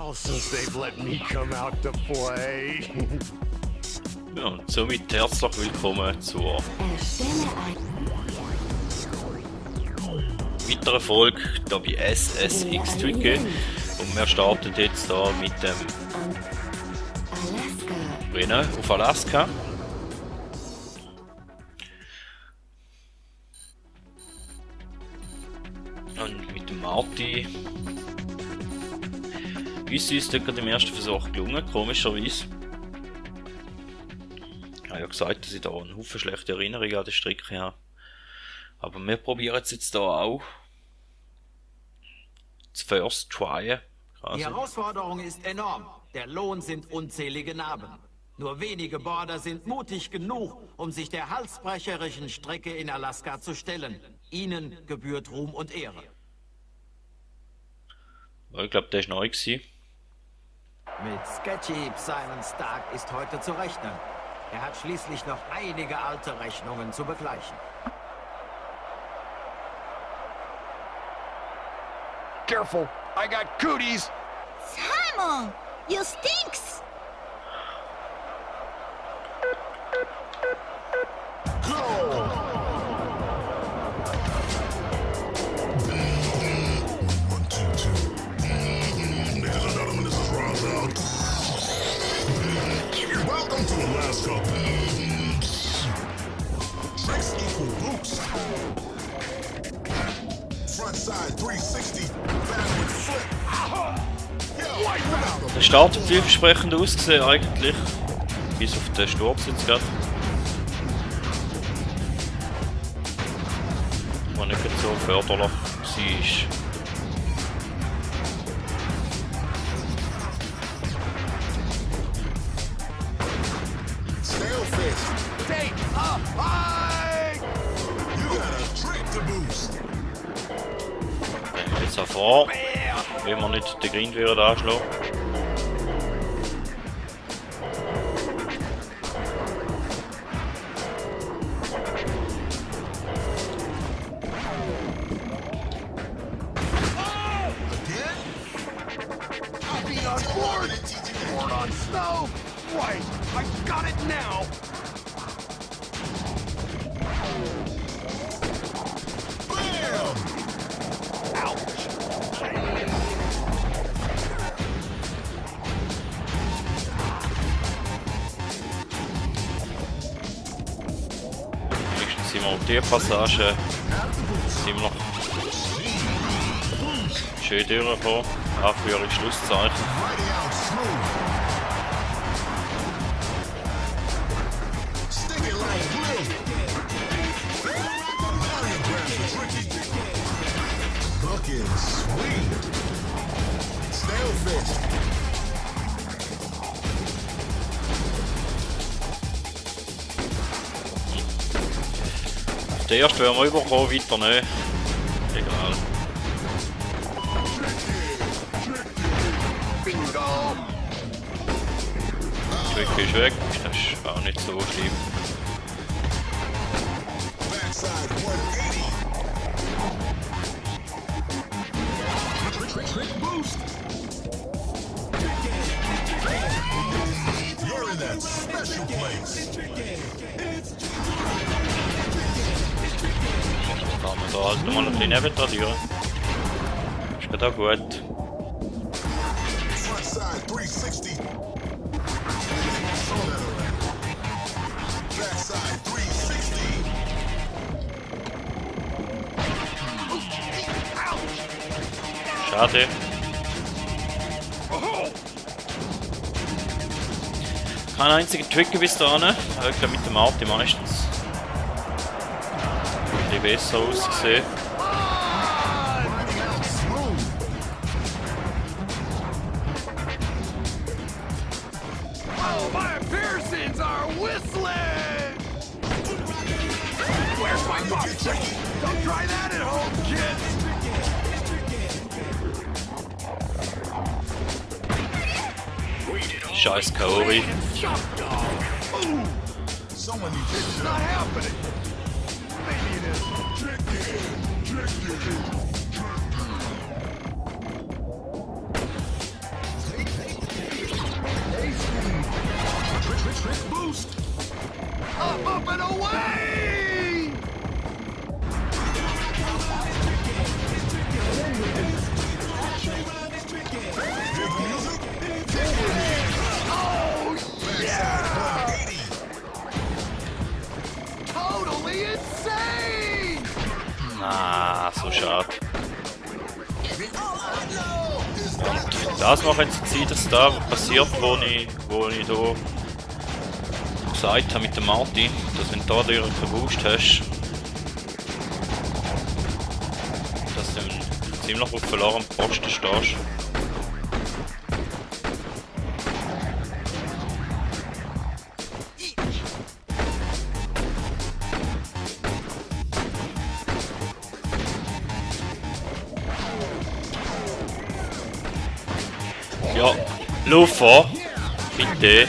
while since they've let me come out to play. Ja, und somit herzlich willkommen zur weiteren Folge hier bei SSX Twicke. Und wir starten jetzt hier mit dem Rennen auf Alaska. Und mit dem Marty ist uns dort gerade im ersten Versuch gelungen, komischerweise. Ich habe ja gesagt, dass ich da einen Haufen schlechte Erinnerungen an den Strick habe. Aber wir probieren es jetzt hier auch. Das First Try. Die Herausforderung ist enorm. Der Lohn sind unzählige Narben. Nur wenige Border sind mutig genug, um sich der halsbrecherischen Strecke in Alaska zu stellen. Ihnen gebührt Ruhm und Ehre. Ich glaube, der war neu gewesen. Mit Sketchy Simon Stark ist heute zu rechnen. Er hat schließlich noch einige alte Rechnungen zu begleichen. Careful, I got cooties. Simon, you stinks! Welcome to Alaska. Tricks equal boost. Front side 360. Backward flip. Der Start hat vielversprechend ausgesehen eigentlich. Bis auf den Sturz jetzt gerade. Der nicht so förderlich war. Take a hike. You got a trick to boost. Wenn wir jetzt auch vor, wenn wir nicht den Grind wieder anschlagen. I'll be on board. Board on snow. Right, I got it now. Bam! Wenigstens sind wir auf dieser Passage ziemlich schön durchgekommen. Anführungs Schlusszeichen. Riding out smooth. Stick it like glue. Now you grab the tricky. Looking sweet. Snailfish. Der erste werden wir überkommen, weiter nicht. Egal. Bingo. Trick ist weg, das ist auch nicht so schlimm. Backside 180. Trick boost. You're in that special place. Kann man da halt mal ein bisschen nebentradieren. Ist gerade auch gut. Front side 360. Saw that already. Backside 360. Schade. Kein einziger Trigger bis dahin. Ich glaube mit dem Marty meistens. Ein bisschen besser ausgesehen. Riding out smooth. Oh, my Pearsons are whistling. Where's my box? Don't try that at home, kids. Scheiß Kaori. Someone needs It's to not happening. Maybe it is. Das Mal könnte es sein, dass da passiert, wo ich hier gesagt habe mit dem Martin, dass wenn du da durch einen Boost hast, dass du dann ziemlich auf verlorenem Posten stehst. Ja, Lufa, bitte.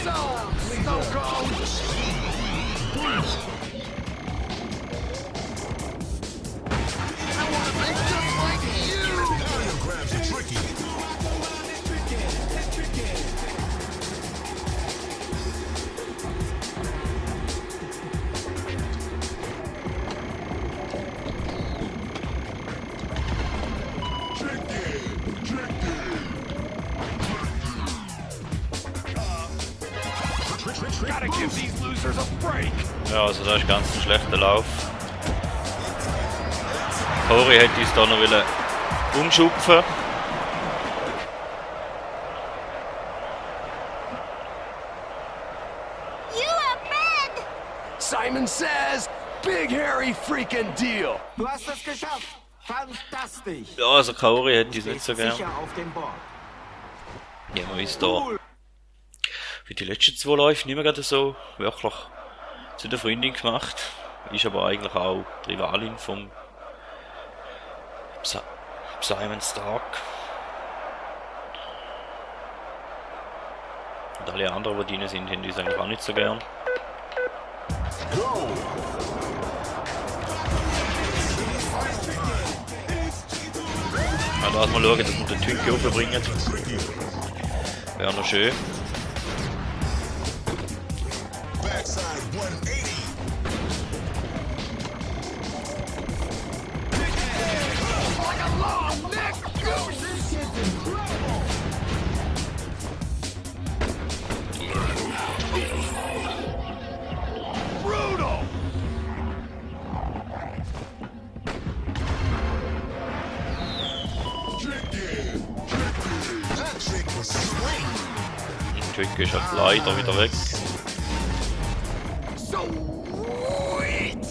Gotta give these losers a break. Ja, also das ist ganz ein schlechter Lauf. Cory hätte uns da noch umschupfen. You are bad! Simon says, big hairy freaking deal. Du hast es geschafft. Fantastisch. Ja, also Cory hätte ich nicht so gern. Sicher auf dem Board. Ja, man ist da. Für die letzten 2 Läufe nicht mehr gerade so wirklich zu der Freundin gemacht. Ist aber eigentlich auch die Rivalin vom Simon Stark. Und alle anderen, die drin sind, haben die eigentlich auch nicht so gern. Also mal schauen, dass wir den Tünke hochbringen. Wäre noch schön. Backside 180. Like a long neck goose. Brutal. That chick was swing. Der Tünke ist halt leider wieder weg. Sweet.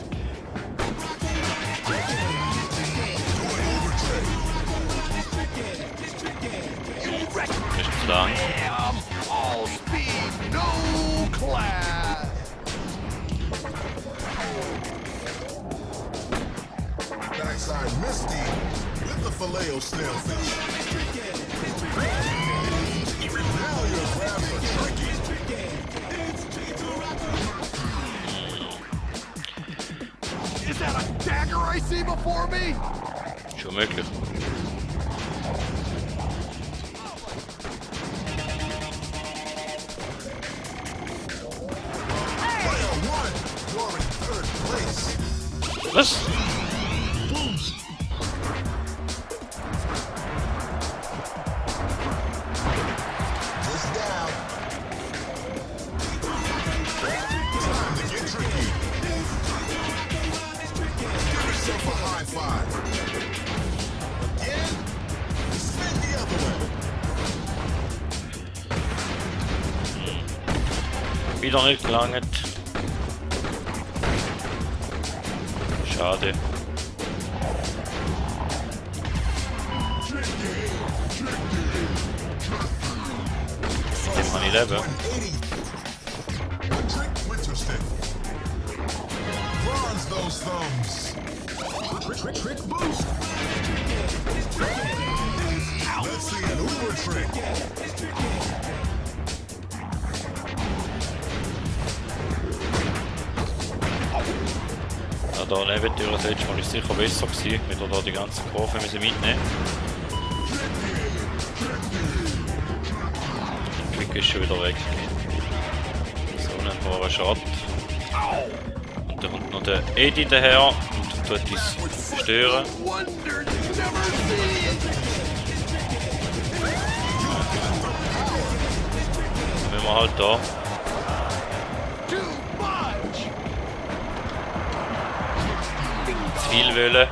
Ist zu lang. Damn. All speed, no class. Backside Misty with the filet snailfish. Now your grabs are tricky. Is that a dagger I see before me? Schon möglich. Player 1, you're in 3rd place. Was? Just down. Time to get tricky. Give yourself a high five. Again, spin the other way. Wieder nicht gelangt. Schade. Den kann ich leben. 180. Trick winter stick. Bronze those thumbs. Trick boost. Let's see an Uber trick. Ja, da Nebentür das letzte Mal ist sicher besser gewesen, wenn wir da die ganze Kurve müssen mitnehmen. Der Trick ist schon wieder weg. So ein hoher Shot. Und dann kommt noch der Eddie daher und tut uns stören. Wonders never seen. Dann müssen wir halt da. Too much. Zu viel wollen.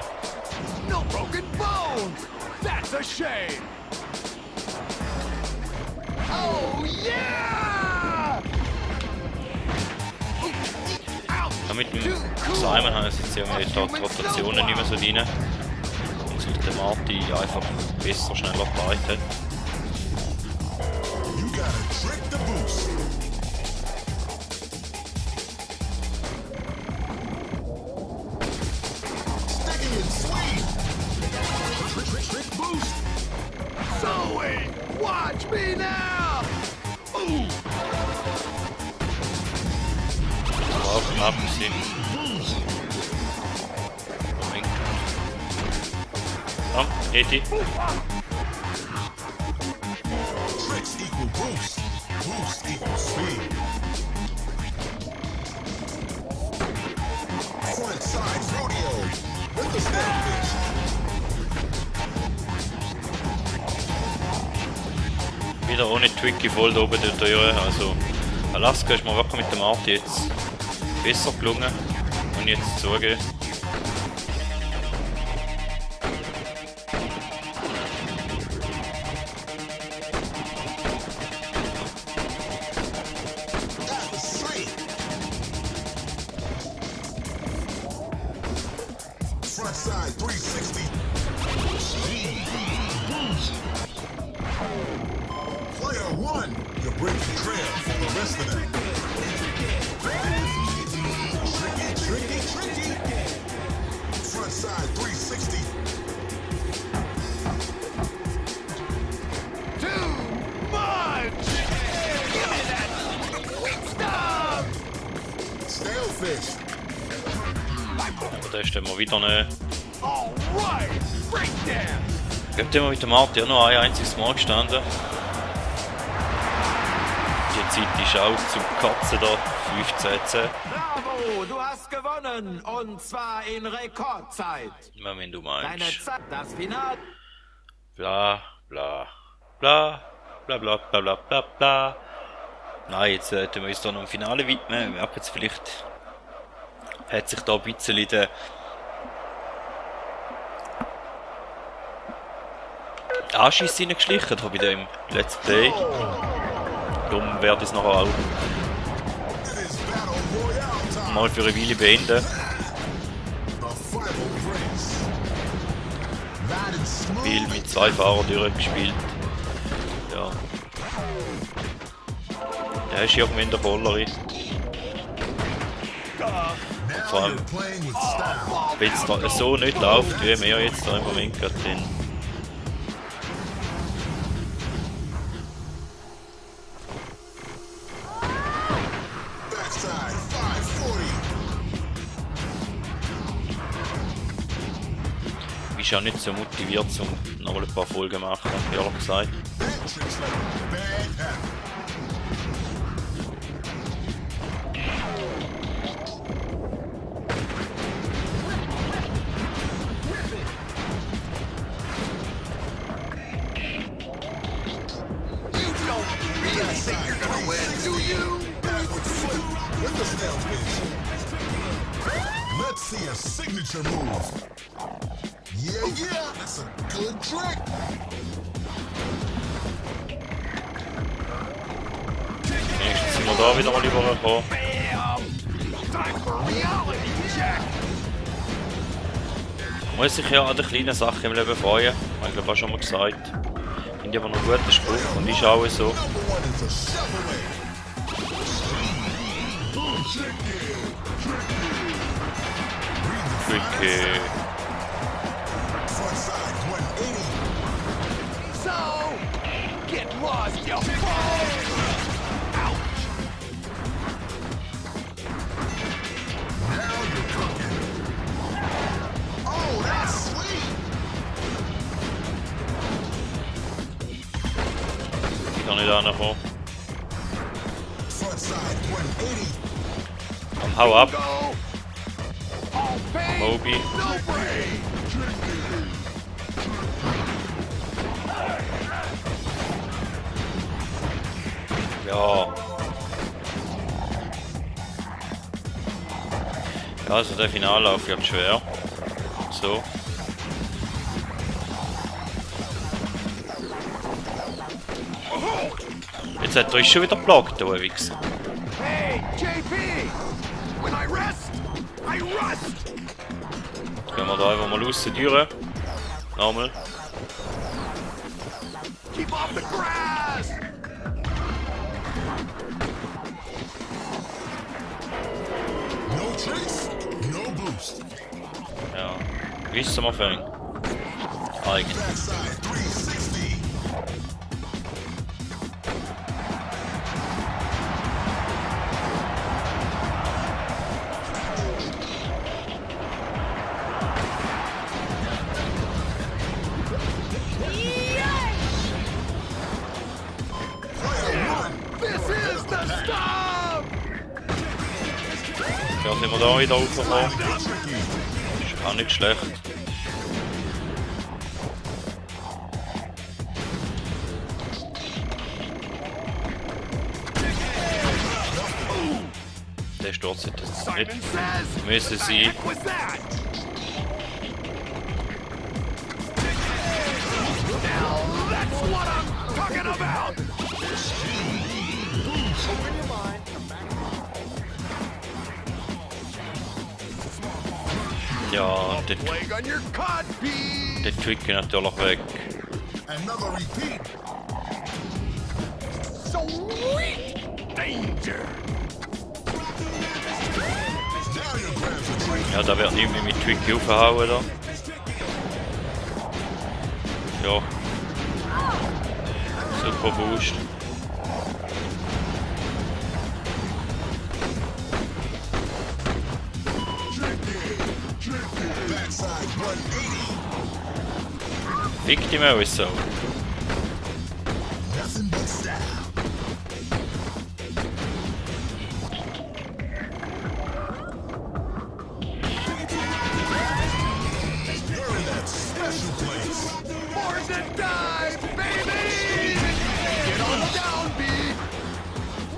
No broken bones. That's a shame. Oh yeah! Ja, mit dem Simon haben jetzt irgendwie die Rotationen nicht mehr so rein. Und sich der Marty einfach besser, schneller bereit hat. You gotta trick the boost. Sticky and sweet. Trick boost. Zoe, watch me now! Ooh! Aber auch knapp sind. Moment. Komm, Eti. Tricks equal boost. Boost equals speed. Front side rodeo with the snap fish. Wieder ohne Tricky voll da oben der Türe. Also Alaska ist mir wirklich mit dem Marty jetzt besser gelungen. Und jetzt zugehen. That was sweet. Front side 360. Speed. Boost. Player one, you're breaking trail for the rest of them. Tricky. Front side 360. Too much! Give me that sweet stuff! Stale fish. Aber da ist dann mal wieder eine. All right, breakdown! Ich habe immer mit dem Marty auch noch ein einziges Mal gestanden. Die Zeit ist auch zum Katzen da. 15. Bravo, du hast gewonnen. Und zwar in Rekordzeit. Wenn du Deine meinst. Zeit, das Finale. Bla bla bla bla bla bla bla bla bla. Nein, jetzt tun wir uns da noch im Finale widmen. Wir haben jetzt vielleicht. Hat sich da ein bisschen der Anschiss reingeschlichen bei dem Let's Play. Darum werde ich es nachher auch It is Battle Royale time. mal für eine Weile beenden. The final race. Not in smooth. Spiel mit 2 Fahrern durchgespielt. Ja. Der ist irgendwann der Vollere. Vor allem, You're playing with style. wenn es da so nicht läuft, wie wir jetzt da im Moment gerade sind. Backside 540. Ich bin auch nicht so motiviert, um noch mal ein paar Folgen zu machen, ehrlich gesagt. That trick's like a bad habit. You don't really think you're gonna win, do you? Backward flip with the snail fish. Let's see a signature move. Yeah, that's a good trick. Nächstes sind wir da wieder mal übergekommen. Bam! Time for a reality check! Muss sich ja an den kleinen Sachen im Leben freuen. Ich glaube, auch schon mal gesagt. Finde ich aber noch einen guten Spruch und ist auch so. Number one is a shove away. Tricky. Front side 180. So, get lost, you fool! Ouch! Now you're cooking. Oh, that's sweet. Gar nicht angekommen. Front side 180. Komm, hau ab. Go! All pain, Moby. no brain! Ja. Ja, also der Finallauf wird schwer. So. Jetzt hat er uns schon wieder geplagt, der Wichser. Hey, JP! When I rest, I rust! Gehen wir da einfach mal raus, Türen. Nochmal. Keep off the grass! No trace, no boost. Ja. Wissen wir vorhin. Eigentlich. Backside 360. This is the stuff! Ja, sind wir da wieder aufgekommen. Ist auch nicht schlecht. Der stürzt jetzt nicht. Simon says, Müssen what the sie. heck was that? Now that's what I'm talking about! Ja, den Plague on your codpiece! Trick natürlich weg. Another repeat. Sweet danger! Now your grabs a drink. Ja, da wird nicht mehr mit Trick aufgehauen da. Ja. Super Boost. Backside 180. Fick die Maus so. Nothing but style. You're in that special place. For the dive, baby! Get on the downbeat!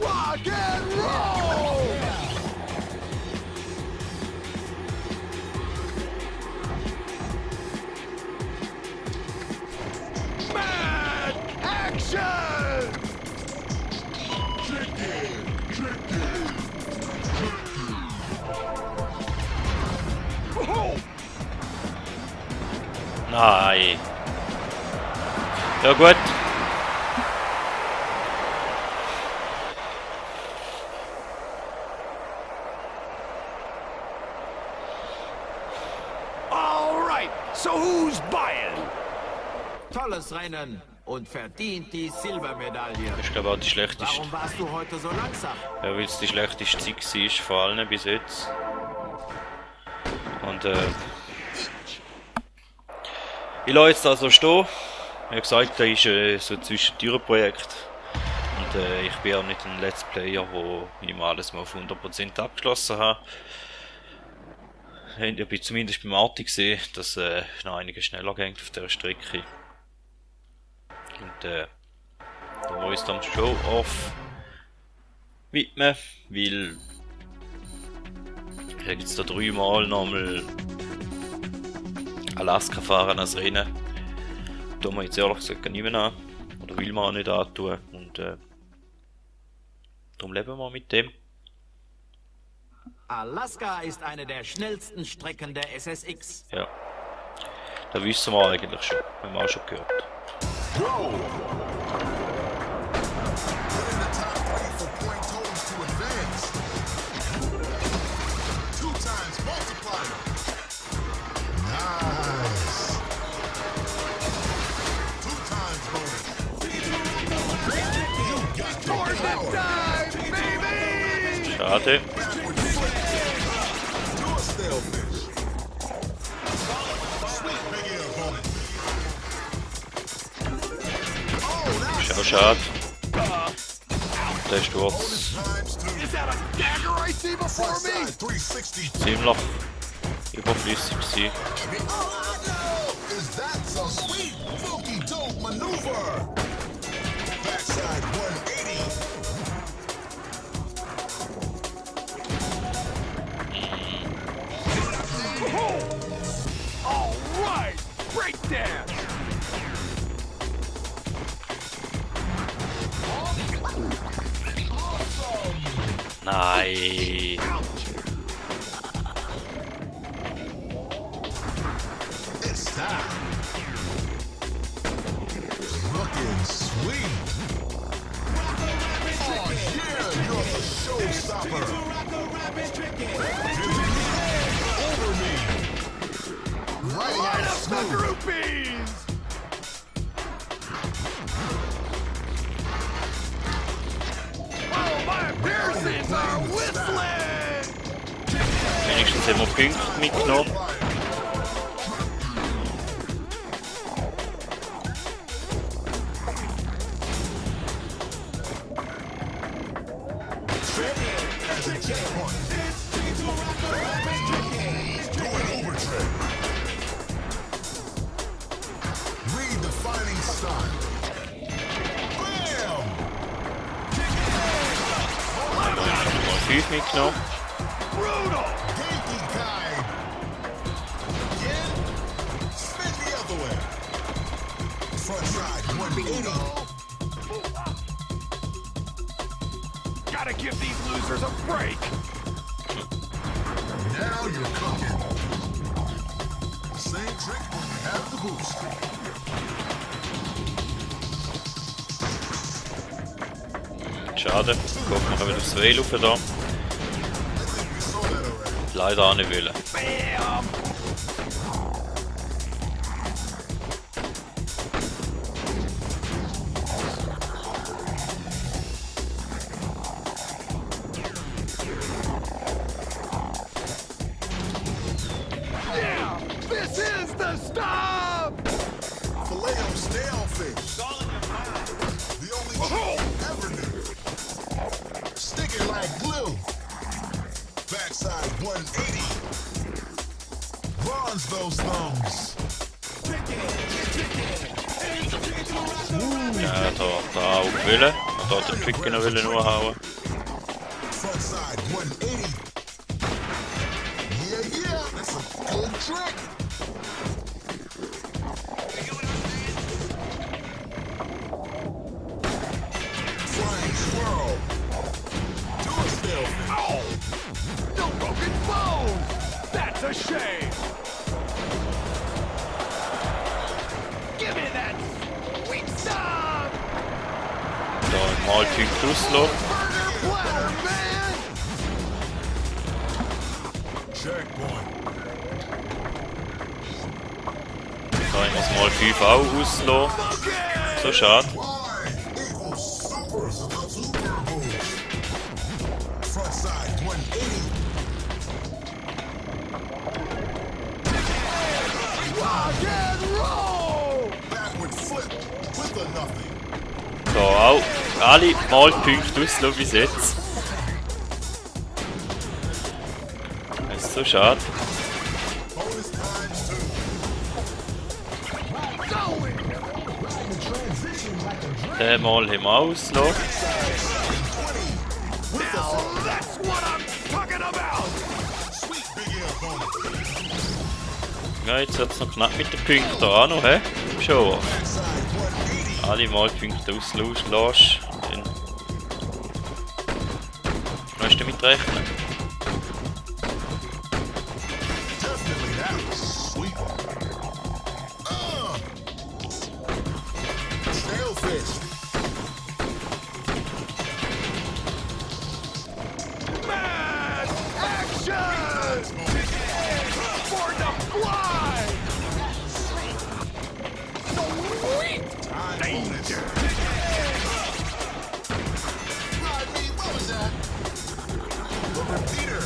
Rock and roll! Mad action! Oh! Nein. Ja gut. All right, so who's buying? Tolles Rennen und verdient die Silbermedaille. Das ist glaube ich auch die schlechteste. Warum warst du heute so langsam? Ja, weil es die schlechteste Zeit war von allen bis jetzt. Und ich lasse jetzt also stehen. Wie gesagt, da ist so ein Zwischentüren-Projekt. Und ich bin ja nicht ein Let's Player, der alles mal auf 100% abgeschlossen hat. Ich bin zumindest beim Martin gesehen, dass noch einiges schneller geht auf dieser Strecke. Und da wollen wir uns dann Show-Off widmen, weil hier gibt es da 3 Mal nochmal Alaska fahren als Rennen. Da tun wir jetzt ehrlich gesagt nicht mehr an. Oder will man auch nicht antun. Und darum leben wir mit dem. Alaska ist eine der schnellsten Strecken der SSX. Ja. Das wissen wir eigentlich schon. Haben wir auch schon gehört. Go! Put in the top 3 for point totals to advance. 2 times multiplier. Nice. 2 times bonus. You got the For the power. dive, baby! Schade. Do a stale fish. Sweet big air opponent. Oh, Ist that's auch schade. Der Sturz times 2. Is that a dagger I see before me? Frontside 360. ziemlich überflüssig gewesen. Is that some sweet, funky, dope maneuver? Backside 180. All right, breakdance! Nein. It's time. Looking sweet. Oh yeah, you're the showstopper. Over me. Right Light out up the smooth. groupies! Oh, my piercings are whistling! Wenigstens haben wir Punkte mitgenommen. As a checkpoint. Doing overtrip. Redefining style. Bam! Mal 5 mitgenommen. Brutal! Genki Kai. Again. Spin the other way. Front side 180. Gotta give these losers a break! Now you're cooking. Same trick, have the boost. Schade. Gucken wir wieder aufs Rail rauf da. I think we saw that already. Leider auch nicht wollen. Bam! Yeah! This is the stop! Filet-O stale fish. The only thing ever knew. Sticking like glue. Backside 180. Bronze those thumbs. Ja, da auch wollen. Da den Trick noch wollen anhauen. Front side 180. Yeah, that's a good trick. Flying swirl. Do a stale fish. Ow! No broken bones! That's a shame! Give me that sweet stuff! Da mal Punkte auslassen. Burger platter, man! Checkpoint. Da haben wir es mal 5 auch auslassen. Okay! So schade. Y equals super moves. Front side 180. Rock and roll! Backward flip with a nothing. Da auch alle mal Punkte auslassen bis jetzt. Das ist so schade. Bonus times 2. Going! Den mal haben wir auch auslassen. Now that's what I'm talking about! Sweet big air bonus. Ja, jetzt wird es noch knapp mit den Punkten auch noch, hä? Schon. Backside 180. Alle mal Punkte auslassen. Dann kannst du damit rechnen. Definitely that was sweet. Stale fish. Mad action! For the fly! Sweet danger! Ride me, what was that? The repeater.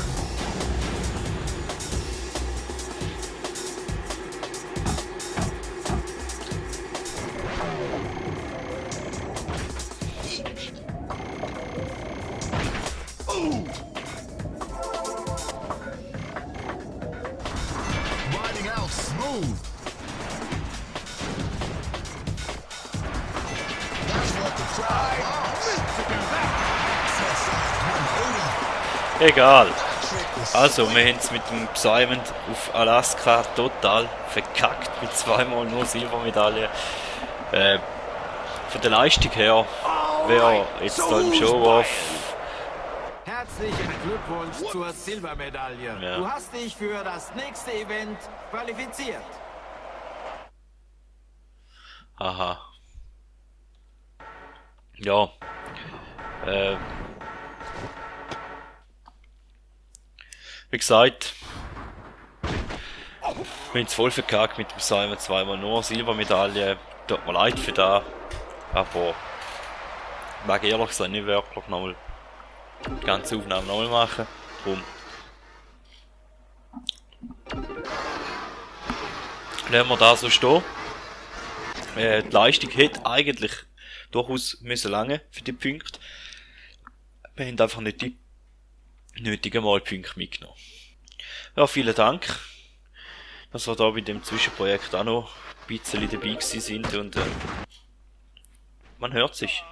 Ooh! Riding out smooth. That's what the crowd wants. Meant to do that! Front side 180. Egal. Trick was Also, wir haben es mit dem Simon auf Alaska total verkackt mit 2-mal nur Silbermedaille. Von der Leistung her wäre jetzt da im Show-Off Herzlichen Glückwunsch zur Silbermedaille. Ja. Du hast dich für das nächste Event qualifiziert. Aha. Ja. Wie gesagt, ich bin jetzt voll verkackt mit dem Simon zweimal nur Silbermedaille. Tut mir leid für das. Aber ich mag ehrlich gesagt nicht wirklich nochmal die ganze Aufnahme nochmal machen. Drum. Lassen wir da so stehen. Die Leistung hätte eigentlich durchaus müssen lange für die Punkte. Wir haben einfach nicht die nötigen Malpunkte mitgenommen. Ja, vielen Dank, dass wir da bei dem Zwischenprojekt auch noch ein bisschen dabei gewesen sind und man hört sich.